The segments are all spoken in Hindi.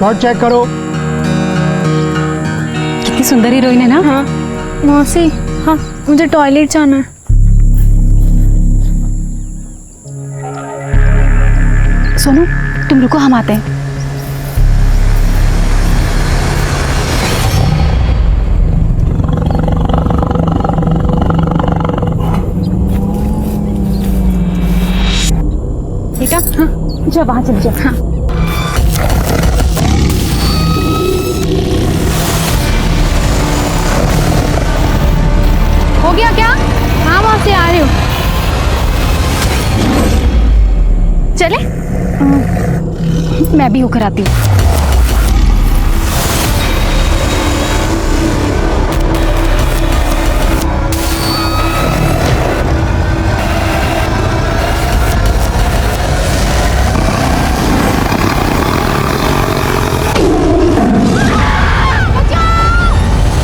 शॉट चेक करो। कितनी सुंदर हीरोइन है ना। हाँ मौसी, हाँ मुझे टॉयलेट जाना है। सोनू तुम रुको, हम आते हैं। बेटा हाँ जा, वहां चल जा। हाँ हो गया क्या? हाँ मौसी आ रही हूँ। चले मैं भी होकर आती हूँ।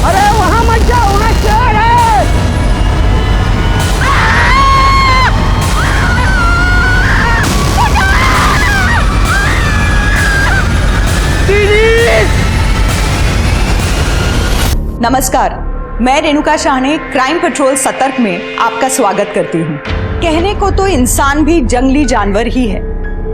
अरे वहां मत जाओ, वहां शेर है। नमस्कार, मैं रेणुका शाहने क्राइम पेट्रोल सतर्क में आपका स्वागत करती हूँ। कहने को तो इंसान भी जंगली जानवर ही है,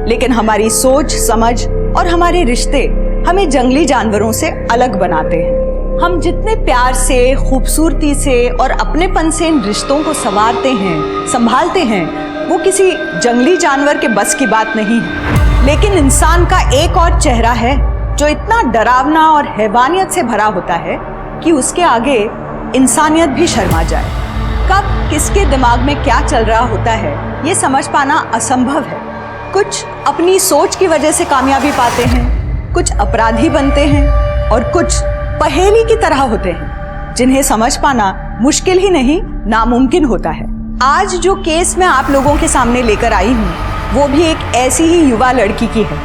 लेकिन हमारी सोच समझ और हमारे रिश्ते हमें जंगली जानवरों से अलग बनाते हैं। हम जितने प्यार से, खूबसूरती से और अपनेपन से इन रिश्तों को संवारते हैं, संभालते हैं, वो किसी जंगली जानवर के बस की बात नहीं है। लेकिन इंसान का एक और चेहरा है जो इतना डरावना और हैवानियत से भरा होता है कि उसके आगे इंसानियत भी शर्मा जाए। कब किसके दिमाग में क्या चल रहा होता है ये समझ पाना असंभव है। कुछ अपनी सोच की वजह से कामयाबी पाते हैं, कुछ अपराधी बनते हैं और कुछ पहेली की तरह होते हैं जिन्हें समझ पाना मुश्किल ही नहीं नामुमकिन होता है। आज जो केस मैं आप लोगों के सामने लेकर आई हूँ वो भी एक ऐसी ही युवा लड़की की है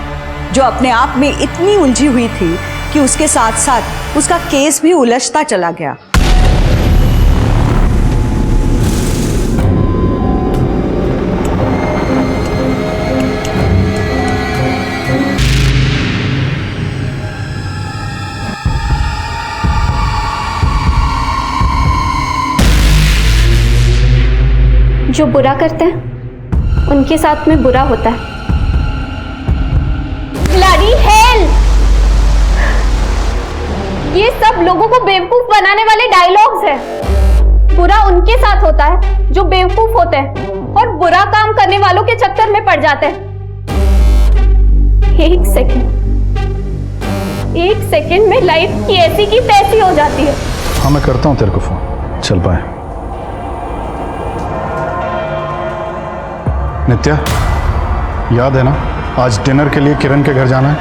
जो अपने आप में इतनी उलझी हुई थी कि उसके साथ साथ उसका केस भी उलझता चला गया। जो बुरा करते हैं उनके साथ में बुरा होता है। Bloody hell! ये सब लोगों को बेवकूफ बनाने वाले डायलॉग्स हैं। बुरा उनके साथ होता है जो बेवकूफ होते हैं और बुरा काम करने वालों के चक्कर में पड़ जाते हैं। एक सेकंड में लाइफ की ऐसी की तैसी हो जाती है। हाँ मैं करता हूँ तेरे को फोन, चल पाए। नित्या, याद है ना आज डिनर के लिए किरण के घर जाना है?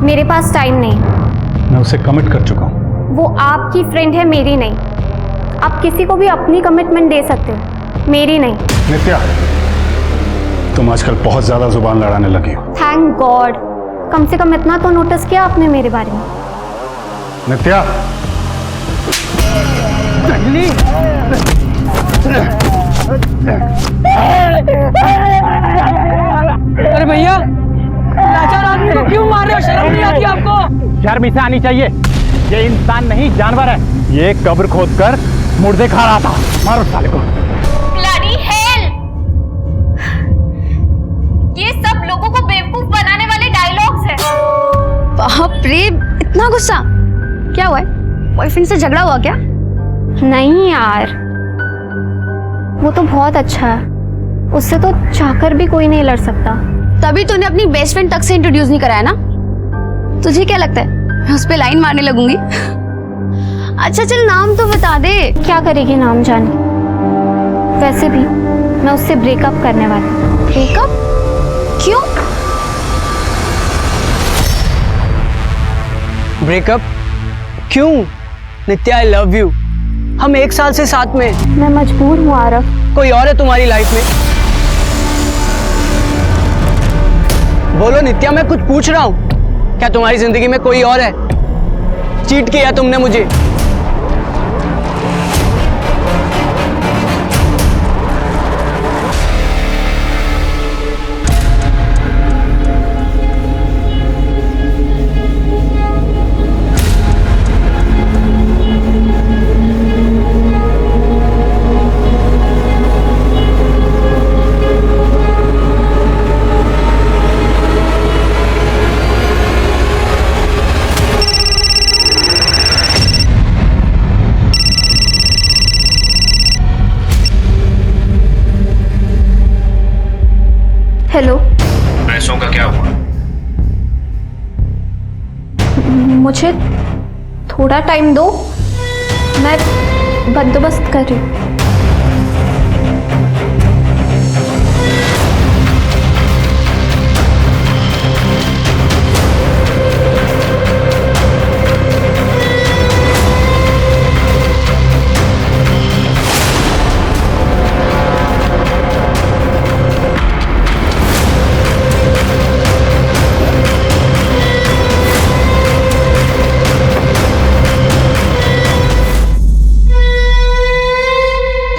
मेरे पास टाइम नहीं। मैं उसे कमिट कर चुका हूँ। वो आपकी फ्रेंड है, मेरी नहीं। आप किसी को भी अपनी कमिटमेंट दे सकते हो, मेरी नहीं। नित्या, तुम आजकल बहुत ज्यादा जुबान लड़ाने लगी हो। थैंक गॉड, कम से कम इतना तो नोटिस किया आपने मेरे बारे में। नित्या, अरे भैया, लाचार आदमी को क्यों मार रहे हो? शर्म नहीं आती आपको? शर्म इसे आनी चाहिए। ये इंसान नहीं जानवर है। ये कब्र खोदकर मुर्दे खा रहा था। मारो साले को। Bloody hell! ये सब लोगों को बेवकूफ बनाने वाले डायलॉग्स हैं। बाप रे, इतना गुस्सा क्या हुआ है? बॉयफ्रेंड से झगड़ा हुआ क्या? नहीं यार, वो तो बहुत अच्छा है। उससे तो चाहकर भी कोई नहीं लड़ सकता। तभी तूने अपनी बेस्ट फ्रेंड तक से इंट्रोड्यूस नहीं कराया ना? तुझे क्या लगता है मैं उस पे लाइन मारने लगूंगी? अच्छा चल नाम तो बता दे। क्या करेगी नाम जाने। वैसे भी मैं उससे ब्रेकअप करने वाली हूँ। ब्रेकअप? क्यों? ब्रेकअप क्यों? नित्या, आई लव यू। हम 1 साल से साथ में। मैं मजबूर हूँ आरव। कोई और है तुम्हारी लाइफ में? बोलो नित्या, मैं कुछ पूछ रहा हूँ। क्या तुम्हारी जिंदगी में कोई और है? चीट किया तुमने मुझे। थोड़ा टाइम दो, मैं बंदोबस्त कर रही हूँ।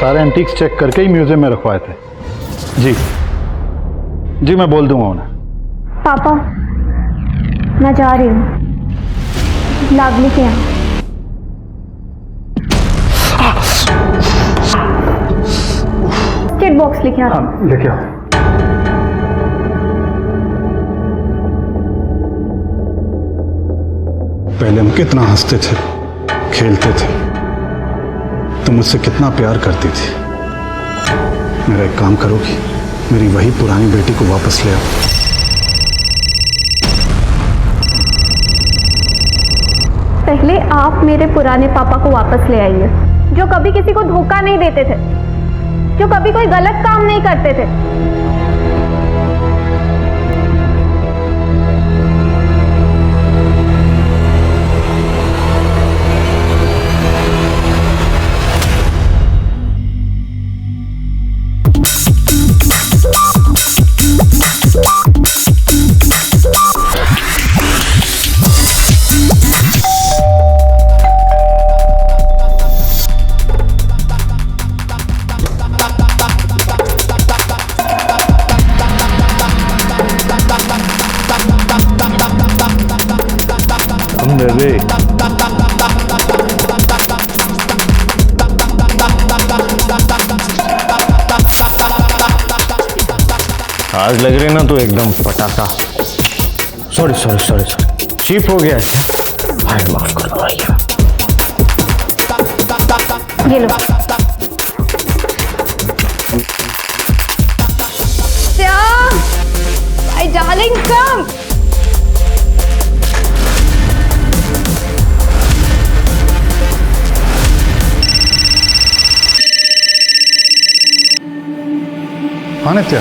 सारे एंटीक्स चेक करके ही म्यूजियम में रखवाए थे। जी जी, मैं बोल दूंगा उन्हें। पापा, मैं जा रही हूँ लावली के यहाँ। स्केट बॉक्स लेके आता हूँ। लेके आओ। पहले हम कितना हंसते थे, खेलते थे, तुम मुझसे कितना प्यार करती थी। मेरा एक काम करोगी, मेरी वही पुरानी बेटी को वापस ले आओ। पहले आप मेरे पुराने पापा को वापस ले आइए, जो कभी किसी को धोखा नहीं देते थे, जो कभी कोई गलत काम नहीं करते थे। आज लग रही ना तो एकदम पटाखा। Sorry sorry sorry sorry, cheap हो गया क्या? भाई माफ कर दो भैया। ये लो। My darling, come. हाँ नित्या,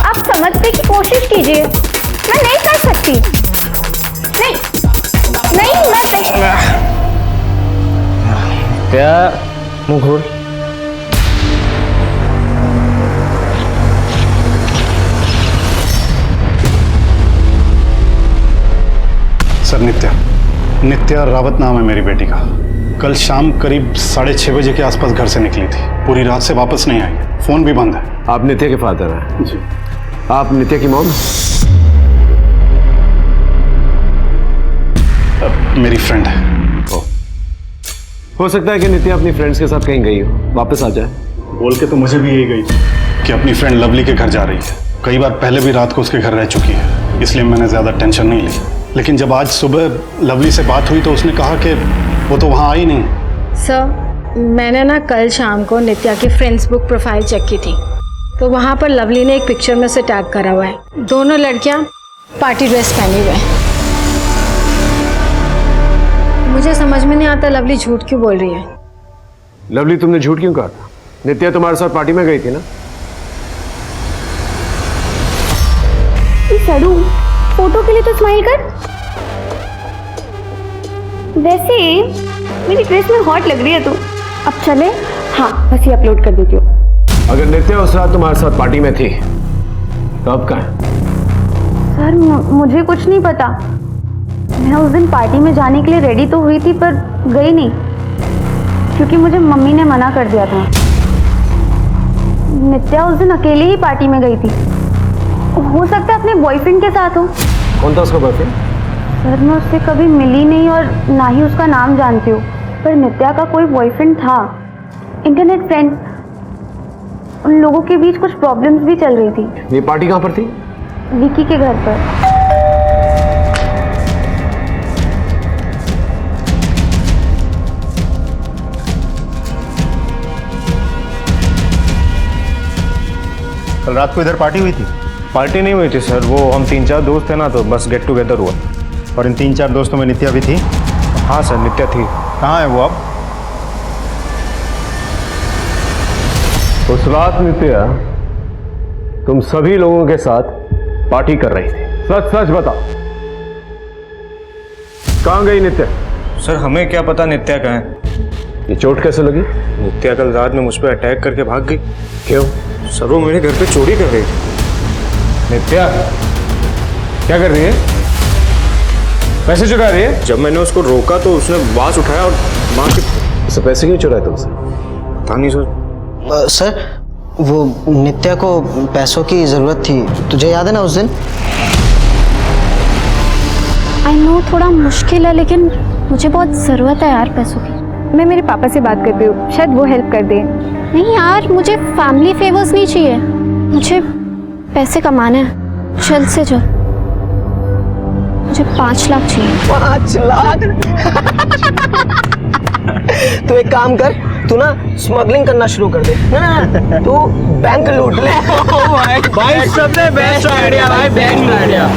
आप समझने की कोशिश कीजिए, मैं नहीं कर सकती। नहीं नहीं, मैं क्या मुंह खोल। सर नित्या रावत नाम है मेरी बेटी का। कल शाम करीब 6:30 बजे के आसपास घर से निकली थी, पूरी रात से वापस नहीं आई, फोन भी बंद है। आप नित्या के फादर हैं? जी। आप नित्या की मॉम? मेरी फ्रेंड है। हो सकता है कि नित्या अपनी फ्रेंड्स के साथ कहीं गई हो, वापस आ जाए। बोल के तो मुझे भी यही गई कि अपनी फ्रेंड लवली के घर जा रही है। कई बार पहले भी रात को उसके घर रह चुकी है, इसलिए मैंने ज़्यादा टेंशन नहीं ली। लेकिन जब आज सुबह लवली से बात हुई तो उसने कहा कि वो तो वहाँ आई नहीं। सर, मैंने ना कल शाम को नित्या की फ्रेंड्स बुक प्रोफाइल चेक की थी, तो वहाँ पर लवली ने एक पिक्चर में से टैग करा हुआ है। दोनों लड़कियाँ पार्टी ड्रेस पहनी हुई हैं। मुझे समझ में नहीं आता लवली झूठ क्यों बोल रही है। लवली, तुमने झूठ क्यों कहा था? नित्या तुम्हारे साथ पार्टी में गई थी ना? सरू, फोटो के लिए तो स्माइल कर। वैसे मेरी ड्रेस में हॉट लग रही है तू। अब चले? हाँ, बस ये अपलोड कर देती हूँ। अगर नित्या उस रात तुम्हारे साथ पार्टी में थी तो अब कहाँ है? सर, मुझे कुछ नहीं पता। मैं उस दिन पार्टी में जाने के लिए रेडी तो हुई थी, पर गई नहीं, क्योंकि मुझे मम्मी ने मना कर दिया था। नित्या उस दिन अकेले ही पार्टी में गई थी। हो सकता है अपने बॉयफ्रेंड के साथ हो। कौन था उसका बॉयफ्रेंड? सर, मैं उससे कभी मिली नहीं और ना ही उसका नाम जानती हूँ, पर नित्या का कोई बॉयफ्रेंड था, इंटरनेट फ्रेंड। उन लोगों के बीच कुछ प्रॉब्लम्स भी चल रही थी। ये पार्टी कहाँ पर थी? विकी के घर पर। कल रात को इधर पार्टी हुई थी? पार्टी नहीं हुई थी सर, वो हम 3-4 दोस्त थे ना, तो बस गेट टुगेदर हुआ। और इन 3-4 दोस्तों में नित्या भी थी? हाँ सर, नित्या थी। कहाँ है वो अब? उस रात नित्या तुम सभी लोगों के साथ पार्टी कर रही थी, सच सच बताओ, कहाँ गई नित्या? सर हमें क्या पता नित्या कहाँ है। ये चोट कैसे लगी? नित्या कल रात में मुझ पर अटैक करके भाग गई। क्यों? सर वो मेरे घर पे चोरी कर रही थी। नित्या क्या कर रही है? पैसे चुरा रही है? जब मैंने उसको रोका तो उसने बांस उठाया और मार के। उसे पैसे क्यों चुराए तुमसे? पता नहीं सर। सर वो नित्या को पैसों की ज़रूरत थी, तुझे याद है ना उस दिन? आई नो थोड़ा मुश्किल है, लेकिन मुझे बहुत ज़रूरत है यार पैसों की। मैं मेरे पापा से बात करती हूँ, शायद वो हेल्प कर दें। नहीं यार, मुझे फैमिली फेवर्स नहीं चाहिए, मुझे पैसे कमाने हैं, जल्द से जल्द। मुझे 5 लाख चाहिए। 5 लाख? तो एक काम कर, तू ना स्मगलिंग करना शुरू कर दे ना, तू बैंक लूट ले। भाई सबसे बेस्ट आइडिया भाई, बैंक आइडिया।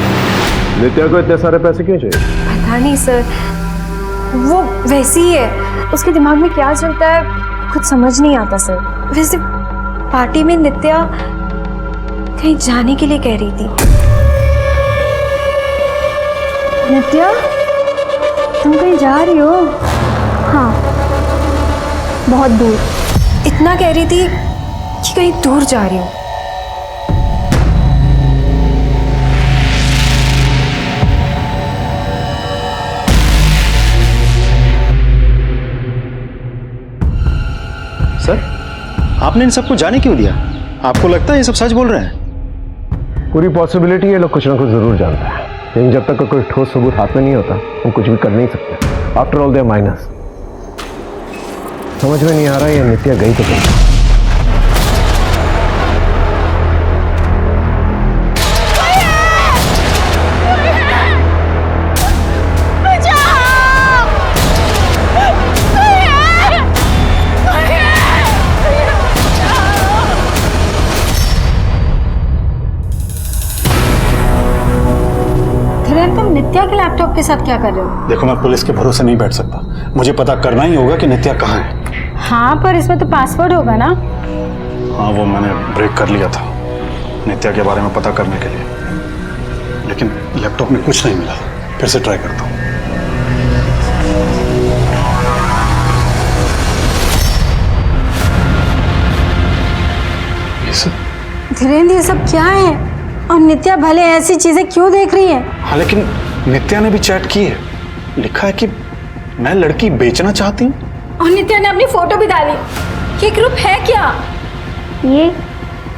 नित्या को इतने सारे पैसे क्यों चाहिए? पता नहीं सर, वो वैसी ही है, उसके दिमाग में क्या चलता है कुछ समझ नहीं आता सर। वैसे पार्टी में नित्या कहीं जाने के लिए कह रही थी। नित्या तुम कहीं जा रही हो? हाँ, बहुत दूर। इतना कह रही थी कि कहीं दूर जा रही हो। सर आपने इन सबको जाने क्यों दिया? आपको लगता है ये सब सच बोल रहे हैं? पूरी पॉसिबिलिटी ये लोग कुछ ना कुछ जरूर जानते हैं, लेकिन जब तक कोई ठोस सबूत हाथ में नहीं होता हम कुछ भी कर नहीं सकते। After all they are minus. समझ में नहीं आ रहा ये नित्या गई तो गई। तुम नित्या के लैपटॉप के साथ क्या कर रहे हो? देखो मैं पुलिस के भरोसे नहीं बैठ सकता, मुझे पता करना ही होगा कि नित्या कहाँ है। हाँ पर इसमें तो पासवर्ड होगा ना? हाँ वो मैंने ब्रेक कर लिया था नित्या के बारे में पता करने के लिए, लेकिन लैपटॉप में कुछ नहीं मिला। फिर से ट्राई करता हूँ। धीरेन्द्र ये सब क्या है? और नित्या भले ऐसी चीजें क्यों देख रही है? हाँ लेकिन नित्या ने भी चैट की है, लिखा है कि मैं लड़की बेचना चाहती हूँ। और नित्या ने अपनी फोटो भी डाली। ये ग्रुप है क्या? ये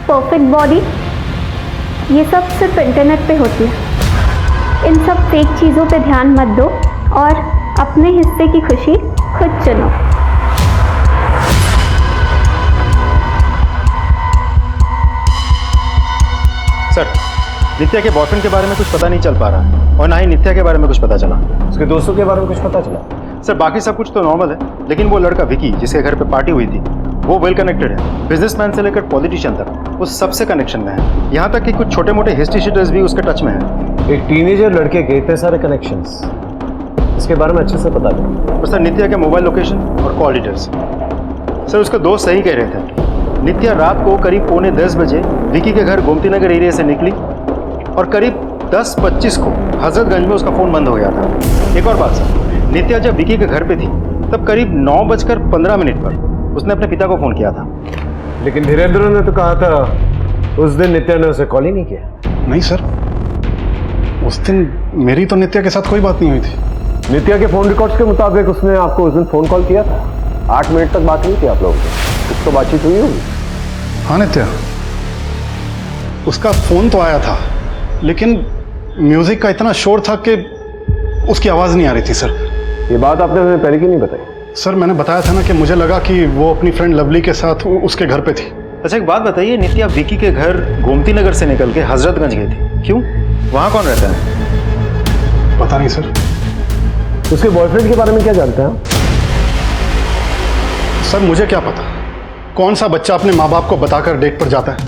परफेक्ट बॉडी, ये सब सिर्फ इंटरनेट पे होती है। इन सब फेक चीज़ों पे ध्यान मत दो और अपने हिस्से की खुशी खुद चुनो। सर नित्या के बॉयफ्रेंड के बारे में कुछ पता नहीं चल पा रहा और ना ही नित्या के बारे में कुछ पता चला। उसके दोस्तों के बारे में कुछ पता चला? सर बाकी सब कुछ तो नॉर्मल है, लेकिन वो लड़का विकी जिसके घर पे पार्टी हुई थी वो वेल कनेक्टेड है। बिजनेसमैन से लेकर पॉलिटिशियन तक वो सबसे कनेक्शन में है। यहाँ तक कि कुछ छोटे मोटे हिस्ट्री शीटर्स भी उसके टच में है। एक टीनेजर लड़के के इतने सारे कनेक्शंस, इसके बारे में अच्छे से पता चला। और सर नित्या के मोबाइल लोकेशन और कॉल डिटेल्स। सर उसका दोस्त सही कह रहे थे, नित्या रात को करीब 9:45 बजे विकी के घर गोमती नगर एरिया से निकली और करीब 10:25 को हजरतगंज में उसका फ़ोन बंद हो गया था। एक और बात सर, नित्या जब विकी के घर पे थी तब करीब 9:15 पर उसने अपने पिता को फ़ोन किया था। लेकिन धीरेन्द्र ने तो कहा था उस दिन नित्या ने उसे कॉल ही नहीं किया। नहीं सर, उस दिन मेरी तो नित्या के साथ कोई बात नहीं हुई थी। नित्या के फ़ोन रिकॉर्ड्स के मुताबिक उसने आपको उस दिन फ़ोन कॉल किया था। 8 मिनट तक बात हुई थी आप लोगों की, कुछ तो बातचीत हुई होगी। हाँ नित्या, उसका फ़ोन तो आया था लेकिन म्यूज़िक का इतना शोर था कि उसकी आवाज़ नहीं आ रही थी। सर ये बात आपने हमें पहले क्यों नहीं बताई? सर मैंने बताया था ना कि मुझे लगा कि वो अपनी फ्रेंड लवली के साथ उसके घर पे थी। अच्छा एक बात बताइए, नित्या विकी के घर गोमती नगर से निकल के हजरतगंज गई थी, क्यों? वहाँ कौन रहता है? पता नहीं सर। उसके बॉयफ्रेंड के बारे में क्या जानते हैं? सर मुझे क्या पता, कौन सा बच्चा अपने माँ बाप को बताकर डेट पर जाता है।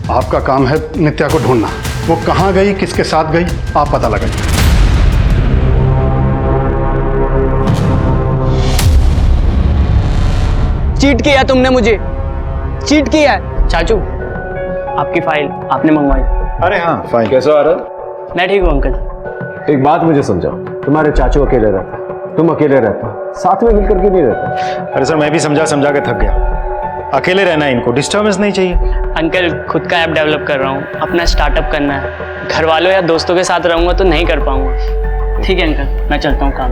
आपका काम है नित्या को ढूंढना। वो कहाँ गई, किसके साथ गई, आप पता लगाइए। चीट किया तुमने मुझे, चीट किया है। चाचू, आपकी फाइल आपने मंगवाई। अरे हाँ, फाइन। कैसा आ रहा? मैं ठीक हूँ अंकल। एक बात मुझे समझाओ, तुम्हारे चाचू अकेले रहते, तुम अकेले रहते, साथ में मिलकर के नहीं रहते। अरे सर, मैं भी समझा समझा के थक गया। अकेले रहना है, इनको डिस्टर्बेंस नहीं चाहिए। अंकल, खुद का ऐप डेवलप कर रहा हूँ, अपना स्टार्टअप करना है। घर वालों या दोस्तों के साथ रहूँगा तो नहीं कर पाऊंगा। ठीक है अंकल, मैं चलता हूँ काम।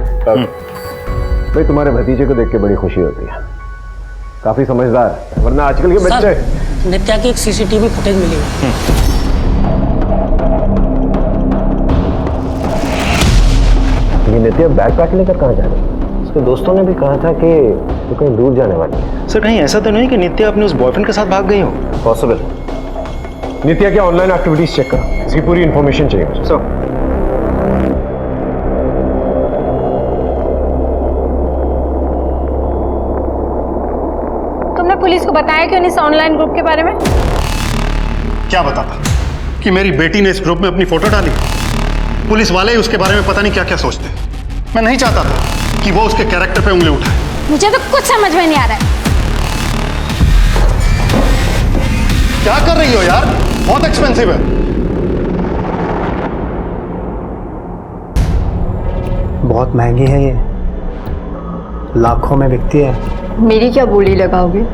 भाई, तुम्हारे भतीजे को देख के बड़ी खुशी होती है, काफी समझदार है, वरना आजकल के बच्चे। नित्या की एक सीसीटीवी फुटेज मिली है। ये नित्या बैग पैक लेकर कहाँ जा रही है? उसके दोस्तों ने भी कहा था कि वो कहीं दूर जाने वाली है। सर, कहीं ऐसा तो नहीं कि नित्या अपने उस बॉयफ्रेंड के साथ भाग गई हो? पॉसिबल। नित्या की ऑनलाइन एक्टिविटीज चेक करो, इसकी पूरी इंफॉर्मेशन चाहिए मुझे। सर, तुमने पुलिस को बताया क्यों इस ऑनलाइन ग्रुप के बारे में? क्या बताता कि मेरी बेटी ने इस ग्रुप में अपनी फोटो डाली? पुलिस वाले ही उसके बारे में पता नहीं क्या क्या सोचते हैं। मैं नहीं चाहता था कि वो उसके कैरेक्टर पे उंगली उठाए। मुझे तो कुछ समझ में नहीं आ रहा है। क्या कर रही हो यार? बहुत एक्सपेंसिव है। बहुत महंगी है ये, लाखों में बिकती है। मेरी क्या बोली लगाओगे?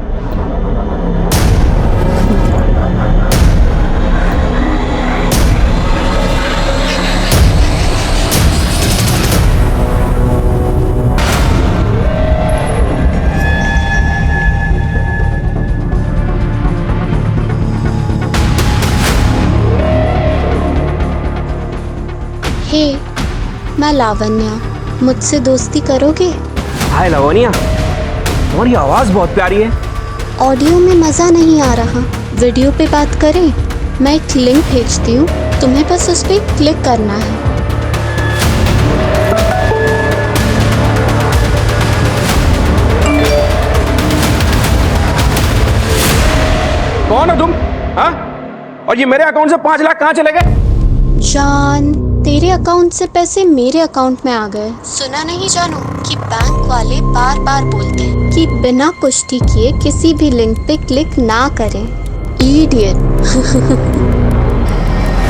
हे, मैं लावण्या, मुझसे दोस्ती करोगे? हाय लावण्या, तुम्हारी आवाज बहुत प्यारी है। ऑडियो में मज़ा नहीं आ रहा, वीडियो पे बात करें? मैं एक लिंक भेजती हूँ, तुम्हें बस उस पर क्लिक करना है। कौन हो तुम? हाँ? और ये मेरे अकाउंट से 5 लाख कहाँ चले गए? जान, तेरे अकाउंट से पैसे मेरे अकाउंट में आ गए। सुना नहीं जानू कि बैंक वाले बार बार बोलते हैं कि बिना पुष्टि किए किसी भी लिंक पे क्लिक ना करें। इडियट।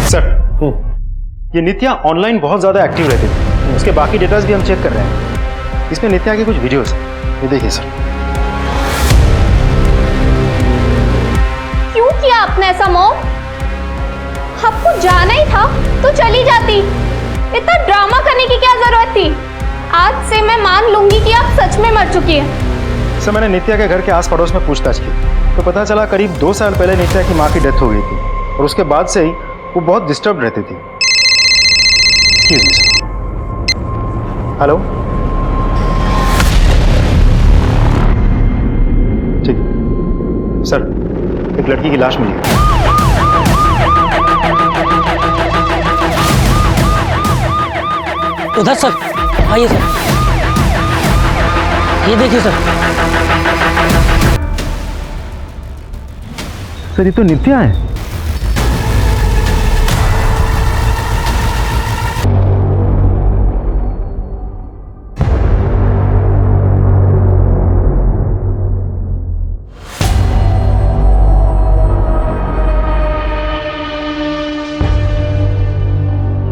सर, ये नित्या ऑनलाइन बहुत ज्यादा एक्टिव रहती थी, उसके बाकी डेटास भी हम चेक कर रहे हैं। इसमें नित्या के कुछ वीडियोस हैं, ये देखिए सर। क्यों किया आपने ऐसा मॉम? आपको जाना ही था तो चली जाती, इतना ड्रामा करने की क्या जरूरत थी? आज से मैं मान लूंगी कि आप सच में मर चुकी हैं। सर, मैंने नित्या के घर के आस पड़ोस में पूछताछ की तो पता चला करीब 2 साल पहले नित्या की माँ की डेथ हो गई थी और उसके बाद से ही वो बहुत डिस्टर्ब रहती थी। Excuse me sir. हेलो, ठीक है सर, एक लड़की की लाश मिली है। उधर सर, आइए सर, ये देखिए सर। सर, ये तो नित्या है।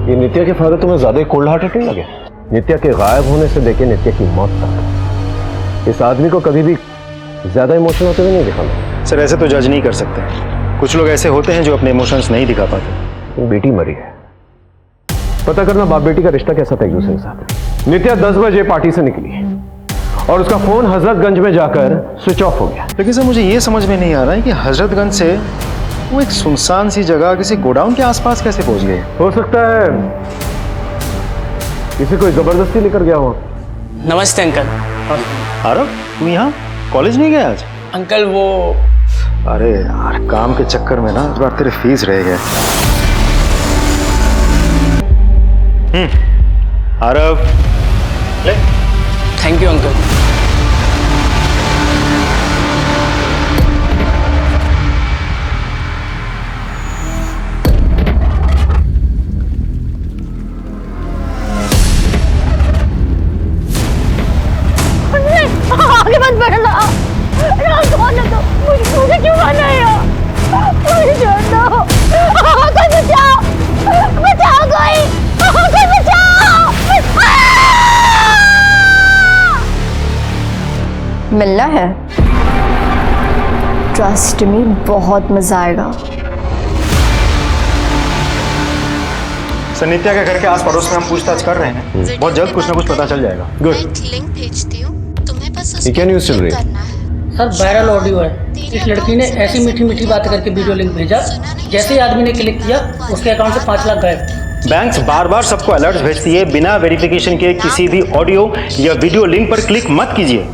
ये नित्या के फादर तुम्हें ज्यादा कोल्ड हार्टेड नहीं लगे? नित्या के गायब होने से लेके नित्या की मौत तक इस आदमी को कभी भी ज्यादा इमोशनल होते हुए नहीं देखा मैं। सर, ऐसे तो जज नहीं कर सकते, कुछ लोग ऐसे होते हैं जो अपने इमोशंस नहीं दिखा पाते। बेटी मरी है, पता करना बाप बेटी का रिश्ता कैसा था एक दूसरे के साथ। नित्या 10 बजे पार्टी से निकली और उसका फोन हजरतगंज में जाकर स्विच ऑफ हो गया। लेकिन सर, मुझे ये समझ में नहीं आ रहा है कि हजरतगंज से वो एक सुनसान सी जगह किसी गोडाउन के आसपास कैसे पहुंच गए? हो सकता है किसी कोई जबरदस्ती लेकर गया हो। नमस्ते अंकल। आरव, तू यहाँ कॉलेज नहीं गया आज? अंकल वो, अरे यार, काम के चक्कर में ना इस बार तेरे फीस रह गए। आरव, ले। Thank you uncle. है। ट्रस्ट मी, बहुत मजा आएगा। सर नित्या के घर के आस पड़ोस में हम पूछताछ कर रहे हैं, बहुत जल्द कुछ ना कुछ पता चल जाएगा। मैं एक लिंक भेजती हूँ, तुम्हें बस उस ये क्या न्यूज़ चल रही है? करना है। सर वायरल ऑडियो है, इस लड़की ने ऐसी मीठी मीठी बात करके वीडियो लिंक भेजा, जैसे ही आदमी ने क्लिक किया उसके अकाउंट से 5 लाख गायब। बैंक्स बार बार सबको अलर्ट भेजती है, बिना वेरिफिकेशन के किसी भी ऑडियो या वीडियो लिंक पर क्लिक मत कीजिए।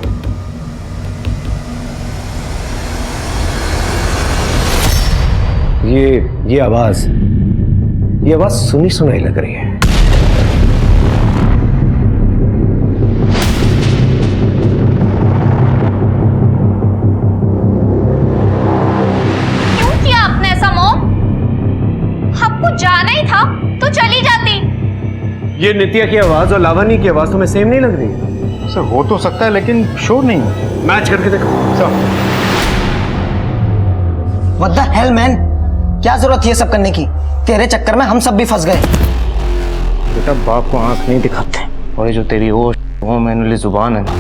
ये आवाज सुनी सुनाई लग रही है। क्यों किया आपने ऐसा मोम? आपको जाना ही था तो चली जाती। ये नित्या की आवाज और लावणी की आवाज तुम्हें सेम नहीं लग रही है? सर हो तो सकता है लेकिन श्योर नहीं हो। मैच करके देखो। Sir what the hell man, क्या जरूरत है ये सब करने की? तेरे चक्कर में हम सब भी फंस गए। बेटा बाप को आंख नहीं दिखाते, और ये जो तेरी वो मैनुअली जुबान है ना,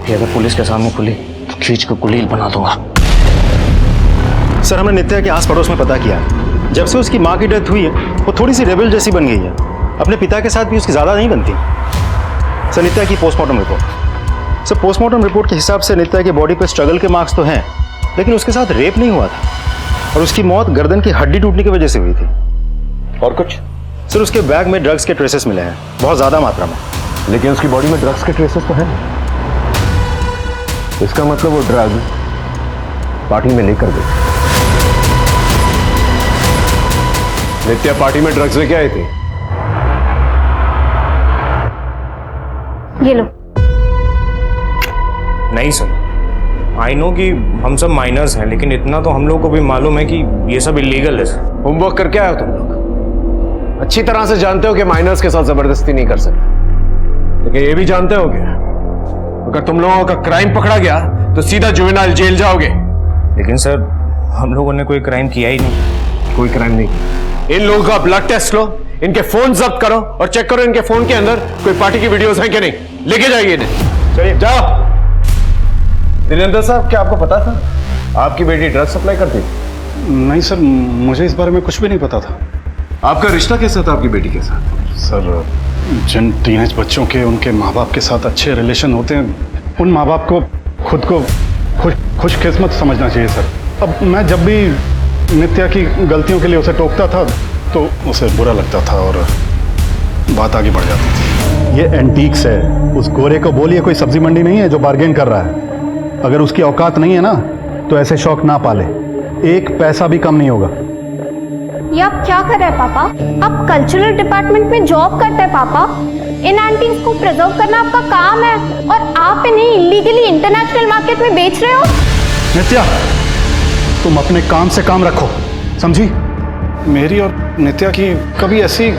ये अगर पुलिस के सामने खुली तो खींच कर कुलील बना दूंगा। सर हमने नित्या के आस पड़ोस में पता किया है, जब से उसकी माँ की डेथ हुई है वो थोड़ी सी रेबल जैसी बन गई है। अपने पिता के साथ भी उसकी ज़्यादा नहीं बनती। सर नित्या की postmortem report. Sir postmortem report के हिसाब से नित्या की बॉडी पे स्ट्रगल के मार्क्स तो हैं, लेकिन उसके साथ रेप नहीं हुआ था, और उसकी मौत गर्दन की हड्डी टूटने की वजह से हुई थी। और कुछ? सर उसके बैग में ड्रग्स के ट्रेसेस मिले हैं, बहुत ज़्यादा मात्रा में। लेकिन उसकी बॉडी में ड्रग्स के ट्रेसेस तो हैं। इसका मतलब वो ड्रग पार्टी में लेकर गई। नित्या पार्टी में ड्रग्स लेके आई थी। ये लो। नहीं सर, आई नो कि हम सब माइनर्स हैं, लेकिन इतना तो हम लोग को भी मालूम है कि ये सब इलीगल है सर। होमवर्क करके आए हो तुम लोग? अच्छी तरह से जानते हो कि माइनर्स के साथ जबरदस्ती नहीं कर सकते, लेकिन ये भी जानते हो कि अगर तुम लोगों का क्राइम पकड़ा गया तो सीधा जुवेनाइल जेल जाओगे। लेकिन सर हम लोगों ने कोई क्राइम किया ही नहीं। कोई क्राइम नहीं। इन लोगों का ब्लड टेस्ट लो, इनके फोन जब्त करो और चेक करो इनके फोन के अंदर कोई पार्टी की वीडियोस हैं कि नहीं। लेके जाइए इन्हें। चलिए जाओ। दिनेंद्र साहब, क्या आपको पता था आपकी बेटी ड्रग सप्लाई करती थी? नहीं सर, मुझे इस बारे में कुछ भी नहीं पता था। आपका रिश्ता कैसा था आपकी बेटी के साथ? सर जिन टीनेज बच्चों के उनके माँ बाप के साथ अच्छे रिलेशन होते हैं, उन माँ बाप को खुद को खुशकिस्मत समझना चाहिए सर। अब मैं जब भी नित्या की गलतियों के लिए उसे टोकता था तो उसे बुरा लगता था और बात आगे बढ़ जाती थी। ये एंटीक्स है, उस गोरे को बोलिए कोई सब्जी मंडी नहीं है जो बार्गेन कर रहा है। अगर उसकी औकात नहीं है ना तो ऐसे शौक ना पाले, एक पैसा भी कम नहीं होगा। ये आप क्या कर रहे हैं पापा? आप कल्चरल डिपार्टमेंट में जॉब करते हैं पापा। इन एंटीक्स को प्रिजर्व करना आपका काम है, और आप इन्हें इलीगली इंटरनेशनल मार्केट में बेच रहे हो। नित्या, तुम अपने काम से काम रखो, समझी? मेरी और नित्या की कभी ऐसी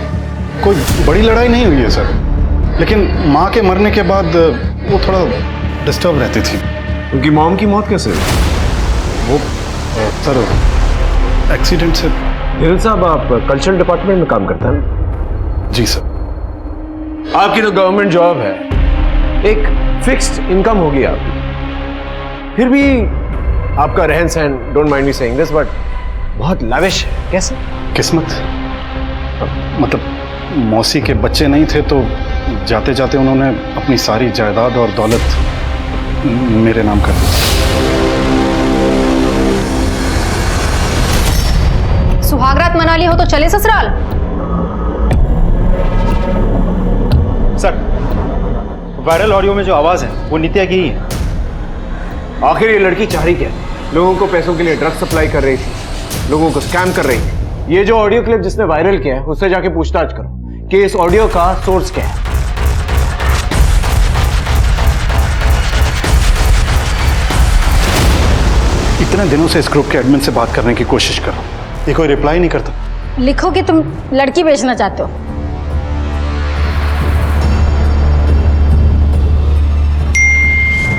कोई बड़ी लड़ाई नहीं हुई है सर, लेकिन माँ के मरने के बाद वो थोड़ा डिस्टर्ब रहती थी। उनकी मॉम की मौत कैसे हुई? वो सर एक्सीडेंट से। धीरज साहब, आप कल्चरल डिपार्टमेंट में काम करते हैं? जी सर। आपकी तो गवर्नमेंट जॉब है, एक फिक्स्ड इनकम होगी आपकी, फिर भी आपका रहन सहन, don't mind me saying this, but बहुत लाविश है। कैसे? किस्मत। मतलब मौसी के बच्चे नहीं थे तो जाते जाते उन्होंने अपनी सारी जायदाद और दौलत मेरे नाम कर दी। सुहागरात मना ली हो तो चले ससुराल। सर वायरल ऑडियो में जो आवाज है वो नित्या की ही है। आखिर ये लड़की चाह रही क्या? लोगों को पैसों के लिए ड्रग्स सप्लाई कर रही थी, लोगों को स्कैम कर रही थी। ये जो ऑडियो क्लिप जिसने वायरल किया है उससे जाके पूछताछ करो कि इस ऑडियो का सोर्स क्या है। इतने दिनों से इस ग्रुप के एडमिन से बात करने की कोशिश करो, ये कोई रिप्लाई नहीं करता। लिखो कि तुम लड़की बेचना चाहते हो।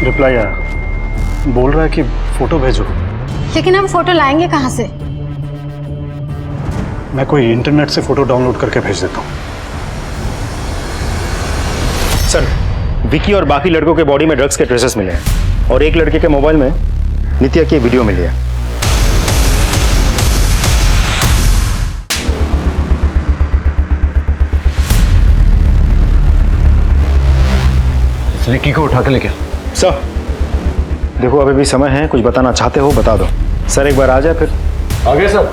रिप्लाई आया, बोल रहा है कि फोटो भेजो। लेकिन हम फोटो लाएंगे कहाँ से? मैं कोई इंटरनेट से फोटो डाउनलोड करके भेज देता हूँ। सर विकी और बाकी लड़कों के बॉडी में ड्रग्स के ट्रेसेस मिले हैं। और एक लड़के के मोबाइल में नित्या की वीडियो मिली है। विक्की को उठा के लेके सर देखो अभी भी समय है, कुछ बताना चाहते हो बता दो। सर एक बार आ जाए फिर। आगे सर।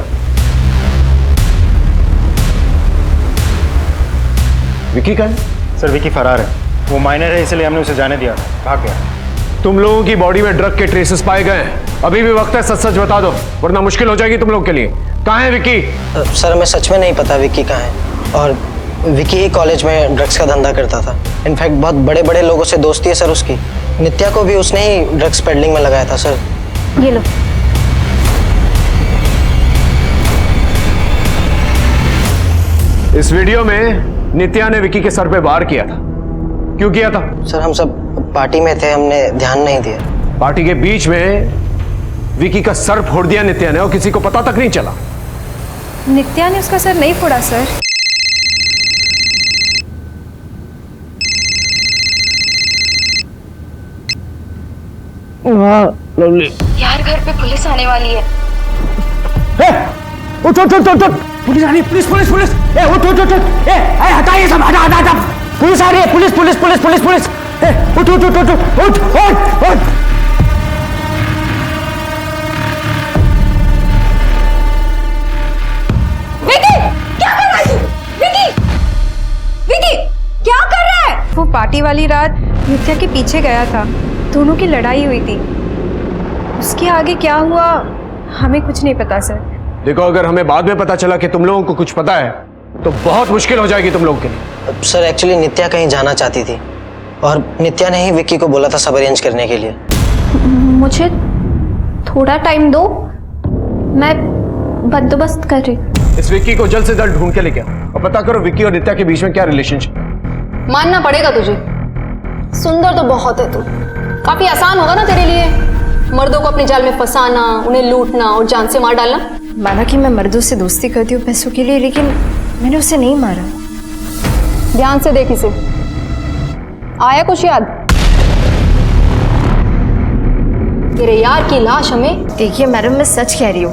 विक्की कहाँ है? सर विक्की फरार है, वो माइनर है इसलिए हमने उसे जाने दिया, भाग गया। तुम लोगों की बॉडी में ड्रग के ट्रेसेस पाए गए हैं, अभी भी वक्त है सच सच बता दो वरना मुश्किल हो जाएगी तुम लोग के लिए। कहाँ है विक्की? सर हमें सच में नहीं पता विक्की कहाँ है, और विक्की ही कॉलेज में ड्रग्स का धंधा करता था। इनफैक्ट बहुत बड़े बड़े लोगों से दोस्ती है सर उसकी। नित्या को भी उसने ही ड्रग्स पेडलिंग में लगाया था सर। ये लो। इस वीडियो में नित्या ने विक्की के सर पे वार किया था, क्यों किया था? सर हम सब पार्टी में थे, हमने ध्यान नहीं दिया। पार्टी के बीच में विक्की का सर फोड़ दिया नित्या ने और किसी को पता तक नहीं चला। नित्या ने उसका सर नहीं फोड़ा सर। यार घर पे पुलिस आने वाली है। उठ उठ उठ उठ, पुलिस आ रही है, पुलिस पुलिस पुलिस। ए उठ उठ उठ उठ, ए हटाइए सब, हटा हटा हटा, पुलिस आ रही है, police police police police police. ए उठ उठ उठ उठ उठ उठ उठ। विकी क्या कर रहा है? विकी विकी क्या कर रहा है? वो पार्टी वाली रात नित्या के पीछे गया था, दोनों की लड़ाई हुई थी। उसके आगे क्या हुआ हमें कुछ नहीं पता सर। देखो अगर हमें बाद में पता चला कि तुम लोगों को कुछ पता है तो बहुत मुश्किल हो जाएगी तुम लोगों के लिए। सर एक्चुअली नित्या कहीं जाना चाहती थी और नित्या ने ही विक्की को बोला था सब अरेंज करने के लिए। मुझे थोड़ा टाइम दो, मैं बंदोबस्त कर रही। इस विक्की को जल्द से जल्द ढूंढ के लेके आओ और पता करो विक्की और नित्या के बीच में क्या रिलेशनशिप। मानना पड़ेगा तुझे, सुंदर तो बहुत है तू। काफी आसान होगा ना तेरे लिए मर्दों को अपने जाल में फंसाना, उन्हें लूटना और जान से मार डालना। माना कि मैं मर्दों से दोस्ती करती हूँ पैसों के लिए, लेकिन मैंने उसे नहीं मारा। ध्यान से देख इसे, आया कुछ याद? तेरे यार की लाश हमें। देखिए मैडम मैं सच कह रही हूँ,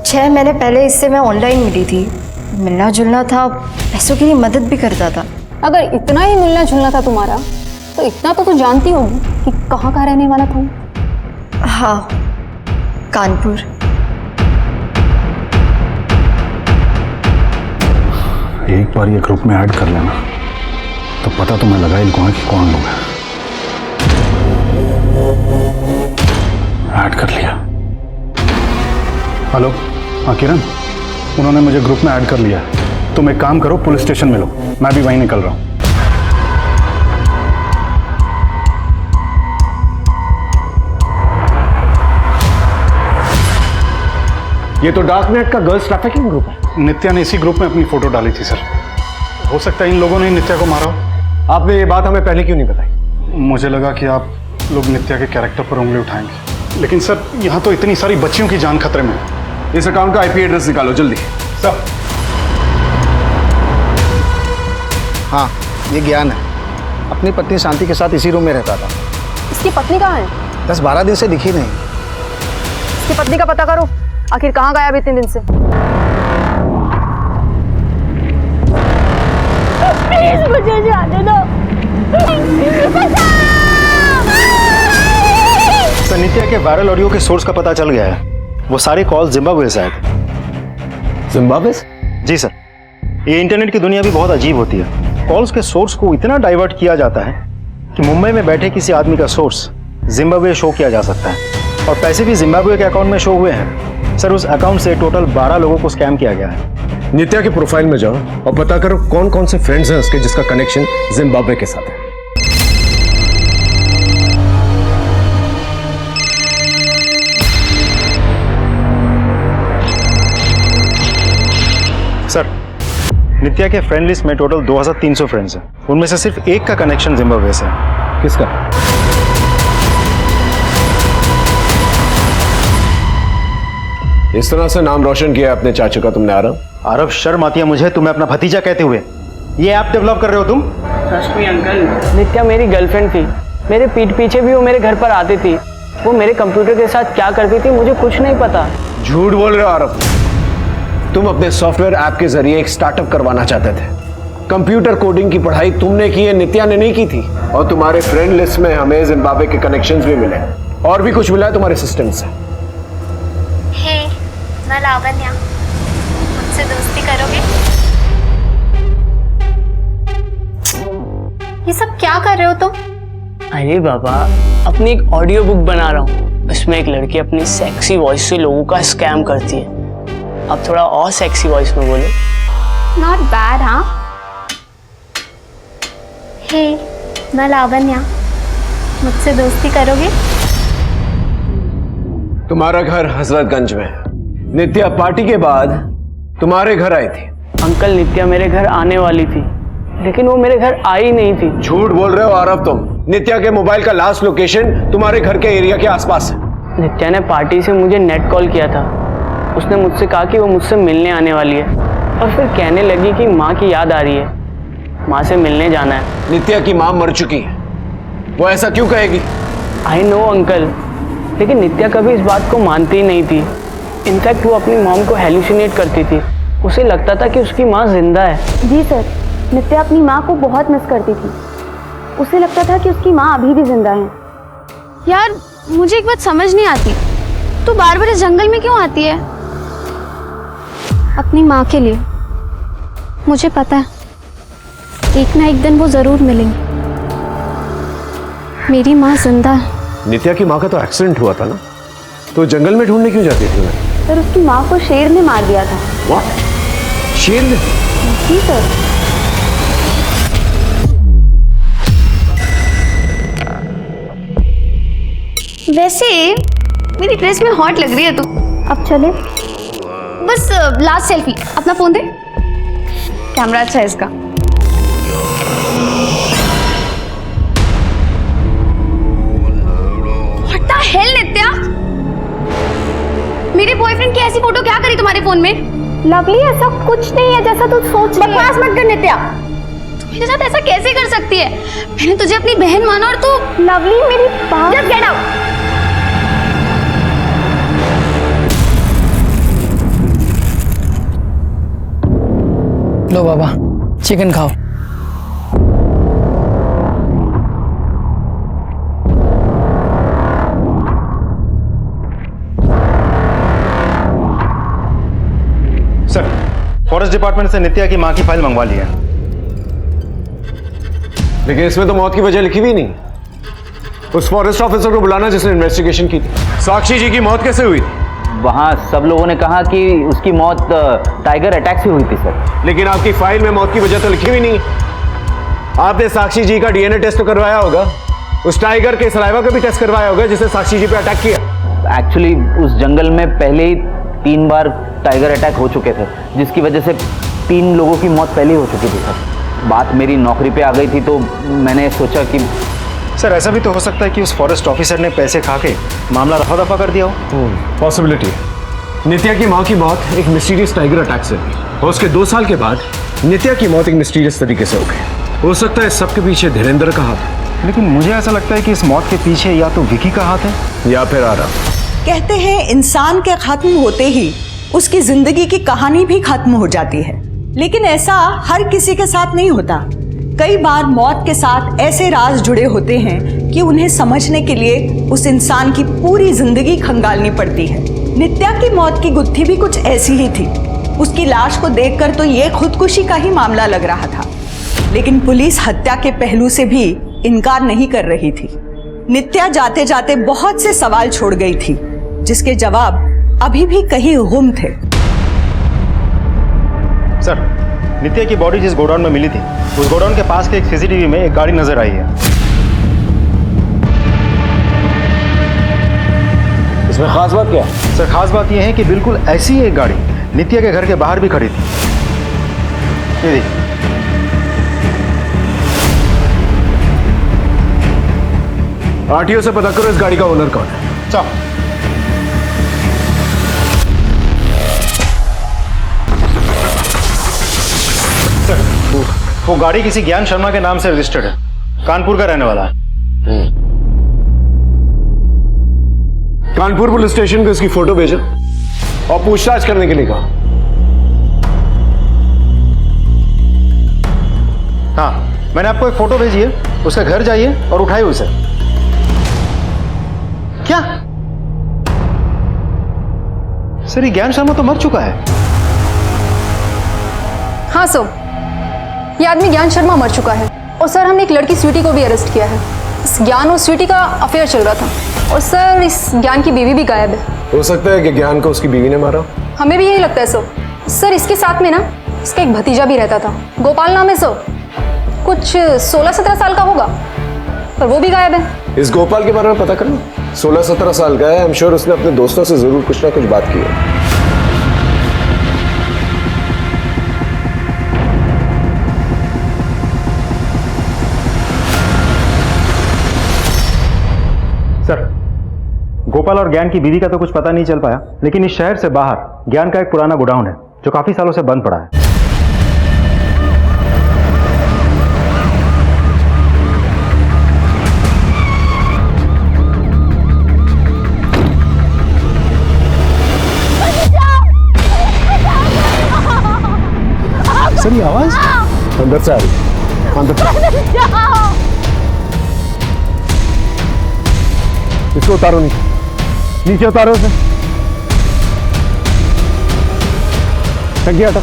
6 महीने पहले इससे मैं ऑनलाइन मिली थी, मिलना जुलना था, पैसों के लिए मदद भी करता था। अगर इतना ही मिलना जुलना था तुम्हारा तो इतना तो तू जानती होगी कि कहाँ का रहने वाला था। हाँ कानपुर। एक बार ये ग्रुप में ऐड कर लेना तो पता तो मैं लगा ही लूंगा कि कौन लोग हैं। ऐड कर लिया। हेलो हाँ किरण, उन्होंने मुझे ग्रुप में ऐड कर लिया। तुम एक काम करो, पुलिस स्टेशन मिलो, मैं भी वहीं निकल रहा हूँ। ये तो डार्कनेट का गर्ल्स ट्रैफिकिंग ग्रुप है। नित्या ने इसी ग्रुप में अपनी फोटो डाली थी सर। हो सकता है इन लोगों ने नित्या को मारा हो। आपने ये बात हमें पहले क्यों नहीं बताई? मुझे लगा कि आप लोग नित्या के कैरेक्टर पर उंगली उठाएंगे, लेकिन सर यहाँ तो इतनी सारी बच्चियों की जान खतरे में है। इस अकाउंट का आईपी एड्रेस निकालो जल्दी। सर हाँ ये ज्ञान है, अपनी पत्नी शांति के साथ इसी रूम में रहता था। इसकी पत्नी कहाँ है? 10-12 दिन से दिखी नहीं। इसकी पत्नी का पता करो, आखिर कहाँ गायब इतने दिन से। प्लीज मुझे जाने दो। सर नित्या के वायरल ऑडियो के सोर्स का पता चल गया है। वो सारे कॉल जिम्बाब्वे से आए थे। जिम्बाब्वे? जी सर, ये इंटरनेट की दुनिया भी बहुत अजीब होती है। कॉल्स के सोर्स को इतना डाइवर्ट किया जाता है कि मुंबई में बैठे किसी आदमी का सोर्स जिम्बाब्वे शो किया जा सकता है, और पैसे भी जिम्बाब्वे के अकाउंट में शो हुए हैं। सर उस अकाउंट से टोटल 12 लोगों को स्कैम किया गया है। नित्या के प्रोफाइल में जाओ और पता करो कौन कौन से फ्रेंड्स हैं उसके जिसका कनेक्शन जिम्बाब्वे के साथ है। सर नित्या के फ्रेंड लिस्ट में टोटल 2300 फ्रेंड्स हैं, उनमें से सिर्फ एक का कनेक्शन जिम्बाब्वे से है। किसका? इस तरह से नाम रोशन किया अपने चाचू का तुमने। आरव शर्म आती है मुझे तुम्हें अपना भतीजा कहते हुए। ये ऐप डेवलप कर रहे हो तुम? ट्रस्ट मी अंकल, नित्या मेरी गर्लफ्रेंड थी मेरे पीठ पीछे भी वो मेरे घर पर आती थी। वो मेरे कंप्यूटर के साथ क्या करती थी मुझे कुछ नहीं पता। झूठ बोल रहे हो आरव। तुम अपने सॉफ्टवेयर ऐप के जरिए एक स्टार्टअप करवाना चाहते थे। कंप्यूटर कोडिंग की पढ़ाई तुमने की है, नित्या ने नहीं की थी। और तुम्हारे फ्रेंड लिस्ट में हमें जिम्बाब्वे के कनेक्शंस भी मिले और भी कुछ मिला है तुम्हारे सिस्टम से। हे, मैं लावण्या, मुझसे दोस्ती करोगे? ये सब क्या कर रहे हो तुम? अरे बाबा, अपनी एक ऑडियो बुक बना रहा हूँ। उसमें एक लड़की अपनी सेक्सी वॉइस से लोगों का स्कैम करती है। अब थोड़ा और सेक्सी वॉइस में बोलो। नॉट बैड, हाँ। हे, मैं लावण्या, मुझसे दोस्ती करोगे? तुम्हारा घर हजरतगंज में। नित्या पार्टी के बाद तुम्हारे घर आई थी। अंकल, नित्या मेरे घर आने वाली थी लेकिन वो मेरे घर आई नहीं थी। झूठ बोल रहे हो आरव तुम। नित्या के मोबाइल का लास्ट लोकेशन तुम्हारे घर के एरिया के आसपास है। नित्या ने पार्टी से मुझे नेट कॉल किया था। उसने मुझसे कहा कि वो मुझसे मिलने आने वाली है और फिर कहने लगी कि माँ की याद आ रही है, माँ से मिलने जाना है। नित्या की माँ मर चुकी है, वो ऐसा क्यों कहेगी? आई नो अंकल, लेकिन नित्या कभी इस बात को मानती ही नहीं थी। इनफैक्ट वो अपनी मॉम को हेलुसिनेट करती थी। उसे लगता था कि उसकी माँ जिंदा है। जी सर, नित्या अपनी माँ को बहुत मिस करती थी। उसे लगता था कि उसकी माँ अभी भी जिंदा है। यार, मुझे एक बात समझ नहीं आती, तू बार बार इस जंगल में क्यों आती है? अपनी माँ के लिए। मुझे पता है एक ना एक दिन वो जरूर मिलेंगी। मेरी माँ जिंदा है। नित्या की माँ का तो एक्सीडेंट हुआ था ना, तो जंगल में ढूंढने क्यों जाती थी? सर, उसकी माँ को शेर ने मार दिया था। व्हाट? शेर ने? जी सर। वैसे मेरी ड्रेस में हॉट लग रही है तू। अब चले? बस लास्ट सेल्फी। अपना फोन दे, कैमरा अच्छा है इसका। What the hell, नित्या? मेरे बॉयफ्रेंड की ऐसी फोटो क्या करी तुम्हारे फोन में? लवली, ऐसा कुछ नहीं है जैसा तू सोच रही है। बकवास मत कर नित्या। तू मेरे साथ ऐसा कैसे कर सकती है? मैंने तुझे अपनी बहन माना और तू। लवली, मेरी बात। Just get out. लो बाबा, चिकन खाओ। सर, फॉरेस्ट डिपार्टमेंट से नित्या की माँ की फाइल मंगवा ली है। लेकिन इसमें तो मौत की वजह लिखी भी नहीं। उस फॉरेस्ट ऑफिसर को बुलाना जिसने इन्वेस्टिगेशन की थी। साक्षी जी की मौत कैसे हुई थी? वहाँ सब लोगों ने कहा कि उसकी मौत टाइगर अटैक से हुई थी सर। लेकिन आपकी फाइल में मौत की वजह तो लिखी भी नहीं। आपने साक्षी जी का डीएनए टेस्ट तो करवाया होगा, उस टाइगर के सलाइवा का भी टेस्ट करवाया होगा जिसने साक्षी जी पे अटैक किया। एक्चुअली उस जंगल में पहले ही 3 बार टाइगर अटैक हो चुके थे, जिसकी वजह से 3 लोगों की मौत पहले हो चुकी थी सर। बात मेरी नौकरी पे आ गई थी तो मैंने सोचा कि सर ऐसा भी तो हो सकता है कि उस फॉरेस्ट ऑफिसर ने पैसे खा के मामला रफा दफा कर दिया हो। पॉसिबिलिटी है। नित्या की माँ की मौत एक मिस्टीरियस टाइगर अटैक से हुई और उसके 2 साल के बाद नित्या की मौत एक मिस्टीरियस तरीके से हो गई। हो सकता है सबके पीछे धीरेन्द्र का हाथ है। लेकिन मुझे ऐसा लगता है कि इस मौत के पीछे या तो विकी का हाथ है या फिर आरा। कहते हैं इंसान के खत्म होते ही उसकी जिंदगी की कहानी भी खत्म हो जाती है, लेकिन ऐसा हर किसी के साथ नहीं होता। कई बार मौत के साथ ऐसे राज जुड़े होते हैं कि उन्हें समझने के लिए उस इंसान की पूरी जिंदगी खंगालनी पड़ती है। नित्या की मौत की गुत्थी भी कुछ ऐसी ही थी। उसकी लाश को देखकर तो ये खुदकुशी का ही मामला लग रहा था, लेकिन पुलिस हत्या के पहलू से भी इनकार नहीं कर रही थी। नित्या जाते जाते बहुत से सवाल छोड़ गई थी, जिसके जवाब अभी भी कहीं गुम थे। सर, नित्या की बॉडी जिस गोडाउन में मिली थी, उस गोडाउन के पास के एक सीसीटीवी में एक गाड़ी नजर आई है। इसमें खास बात क्या है? सर, खास बात यह है कि बिल्कुल ऐसी एक गाड़ी नित्या के घर के बाहर भी खड़ी थी। ये देखिए। आरटीओ से पता करो इस गाड़ी का ओनर कौन है। चलो। सर, वो गाड़ी किसी ज्ञान शर्मा के नाम से रजिस्टर्ड है, कानपुर का रहने वाला है। कानपुर पुलिस स्टेशन को इसकी फोटो भेजा और पूछताछ करने के लिए कहा। हाँ, मैंने आपको एक फोटो भेजी है, उसके घर जाइए और उठाइए उसे। क्या सर, ये ज्ञान शर्मा तो मर चुका है। हाँ सर, ये आदमी ज्ञान शर्मा मर चुका है। और सर हमने एक लड़की स्वीटी को भी अरेस्ट किया है। इस ज्ञान और स्वीटी का अफेयर चल रहा था। और सर इस ज्ञान की बीवी भी गायब है। हो सकता है कि ज्ञान को उसकी बीवी ने मारा। हमें भी यही लगता है सर। सर इसके साथ में ना इसका एक भतीजा भी रहता था, गोपाल नाम है सर। कुछ 16-17 साल का होगा, पर वो भी गायब है। इस गोपाल के बारे में पता करना। 16-17 साल का है। आई एम श्योर उसने अपने दोस्तों से जरूर कुछ ना कुछ बात की है। सर, गोपाल और ज्ञान की बीवी का तो कुछ पता नहीं चल पाया, लेकिन इस शहर से बाहर ज्ञान का एक पुराना गोडाउन है जो काफी सालों से बंद पड़ा है। सर ये आवाज अंदर से आ रही, अंदर से। इसको उतारो, नीचे उतारो उसे। टंकी हटा।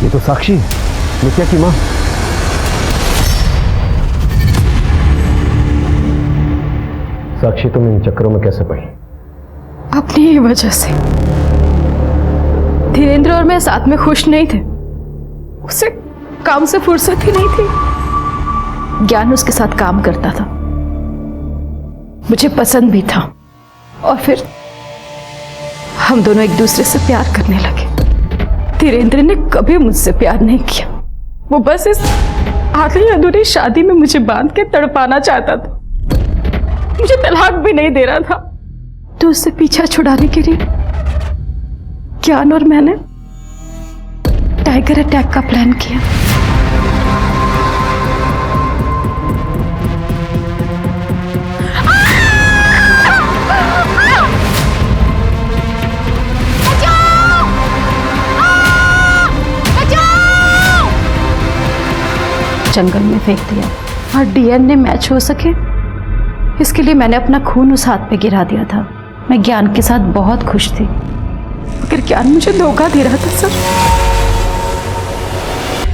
ये तो साक्षी है, नित्या की माँ। साक्षी तुम इन चक्करों में कैसे पड़ी? अपनी ही वजह से। धीरेन्द्र और मैं साथ में खुश नहीं थे। उसे काम से फुर्सत ही नहीं थी। ज्ञान उसके साथ काम करता था, मुझे पसंद भी था। और फिर हम दोनों एक दूसरे से प्यार करने लगे। धीरेन्द्र ने कभी मुझसे प्यार नहीं किया। वो बस इस आधी अधूरी शादी में मुझे बांध के तड़पाना चाहता था। मुझे तलाक भी नहीं दे रहा था। तो उससे पीछा छुड़ाने के लिए ज्ञान और मैंने टाइगर अटैक का प्लान किया। जंगल में फेंक दिया और डीएनए मैच हो सके, इसके लिए मैंने अपना खून उस हाथ पे गिरा दिया था। मैं ज्ञान के साथ बहुत खुश थी, मगर ज्ञान मुझे धोखा दे रहा था सर।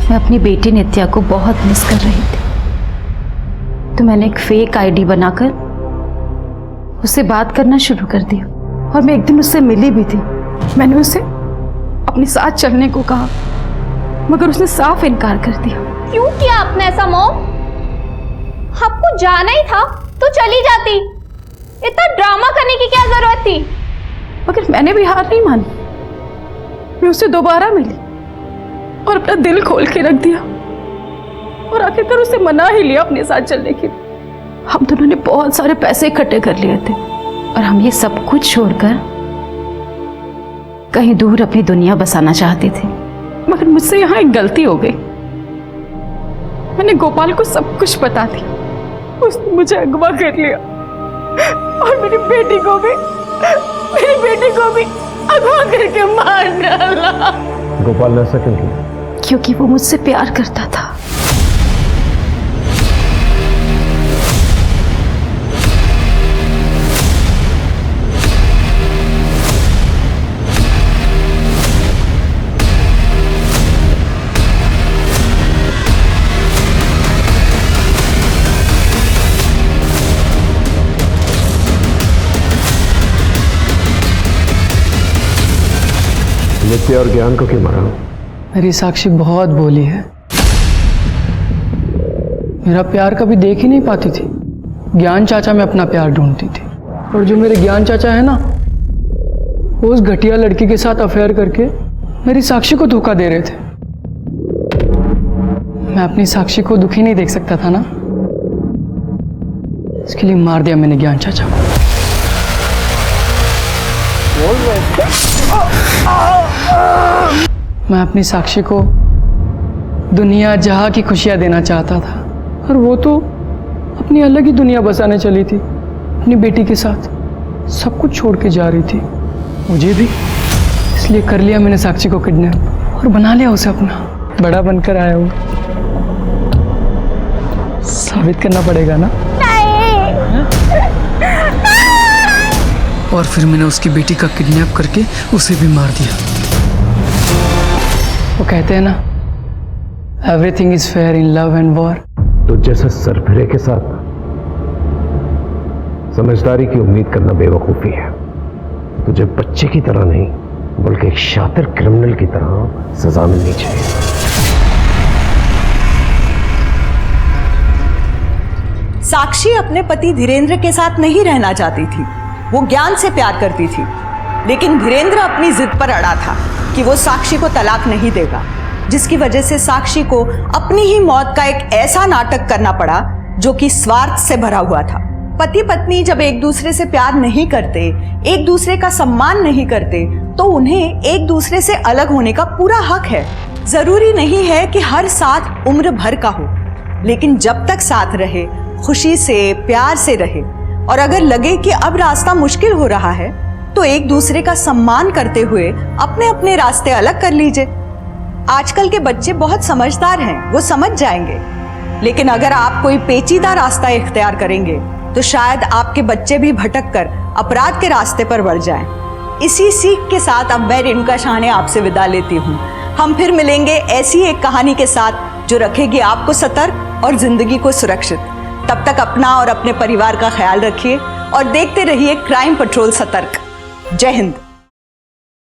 मैं अपनी बेटी नित्या को बहुत मिस कर रही थी, तो मैंने एक फेक आईडी बनाकर उससे बात करना शुरू कर दिया। और मैं एक दिन उससे मिली भी थी। मैंने उसे अपने साथ चलने को कहा, मगर उसने साफ इनकार कर दिया। क्यों किया आपने ऐसा मॉम? आपको जाना ही था तो चली जाती। इतना ड्रामा करने की क्या जरूरत थी? मगर मैंने भी हार नहीं मानी। मैं उससे दोबारा मिली और अपना दिल खोल के रख दिया और आखिरकार उसे मना ही लिया अपने साथ चलने के लिए। हम दोनों ने बहुत सारे पैसे इकट्ठे कर लिए थे और हम ये सब कुछ छोड़कर कहीं दूर अपनी दुनिया बसाना चाहते थे। मगर मुझसे यहाँ एक गलती हो गई। मैंने गोपाल को सब कुछ बता दिया। उसने मुझे अगवा कर लिया और मेरी बेटी को भी अगवा करके मार डाला। गोपाल ने ऐसा क्यों किया? क्योंकि वो मुझसे प्यार करता था। नित्या और ज्ञान को क्यों मारा? मेरी साक्षी बहुत बोली है। मेरा प्यार कभी देख ही नहीं पाती थी। ज्ञान चाचा में अपना प्यार ढूंढती थी। और जो मेरे ज्ञान चाचा है ना, वो उस घटिया लड़की के साथ अफेयर करके मेरी साक्षी को धोखा दे रहे थे। मैं अपनी साक्षी को दुखी नहीं देख सकता था ना, इसके लिए मार दिया मैंने ज्ञान चाचा को। मैं अपनी साक्षी को दुनिया जहां की खुशियां देना चाहता था, और वो तो अपनी अलग ही दुनिया बसाने चली थी अपनी बेटी के साथ। सब कुछ छोड़ के जा रही थी, मुझे भी। इसलिए कर लिया मैंने साक्षी को किडनैप और बना लिया उसे अपना। बड़ा बनकर आया हूँ, साबित करना पड़ेगा ना। और फिर मैंने उसकी बेटी का किडनैप करके उसे भी मार दिया। वो कहते हैं ना, everything is fair in love and war. तो जैसे सरफिरे के साथ समझदारी की उम्मीद करना बेवकूफी है। तुझे बच्चे की तरह नहीं बल्कि एक शातिर क्रिमिनल की तरह सजा मिलनी चाहिए। साक्षी अपने पति धीरेन्द्र के साथ नहीं रहना चाहती थी, वो ज्ञान से प्यार करती थी। लेकिन धीरेन्द्र अपनी जिद पर अड़ा था कि वो साक्षी को तलाक नहीं देगा, जिसकी वजह से साक्षी को अपनी ही मौत का एक ऐसा नाटक करना पड़ा जो कि स्वार्थ से भरा हुआ था। पति पत्नी जब एक दूसरे से प्यार नहीं करते, एक दूसरे का सम्मान नहीं करते, तो उन्हें एक दूसरे से अलग होने का पूरा हक है। जरूरी नहीं है कि हर साथ उम्र भर का हो, लेकिन जब तक साथ रहे, खुशी से प्यार से रहे, और अगर लगे कि अब रास्ता मुश्किल हो रहा है तो एक दूसरे का सम्मान करते हुए अपने अपने रास्ते अलग कर लीजिए। आजकल के बच्चे बहुत समझदार हैं, वो समझ जाएंगे। लेकिन अगर आप कोई पेचीदा रास्ता इख्तियार करेंगे तो शायद आपके बच्चे भी भटक कर अपराध के रास्ते पर बढ़ जाएं। इसी सीख के साथ अब मैं रेणुका शाहने आपसे विदा लेती हूँ। हम फिर मिलेंगे ऐसी एक कहानी के साथ जो रखेगी आपको सतर्क और जिंदगी को सुरक्षित। तब तक अपना और अपने परिवार का ख्याल रखिए और देखते रहिए क्राइम पेट्रोल सतर्क। जय हिंद।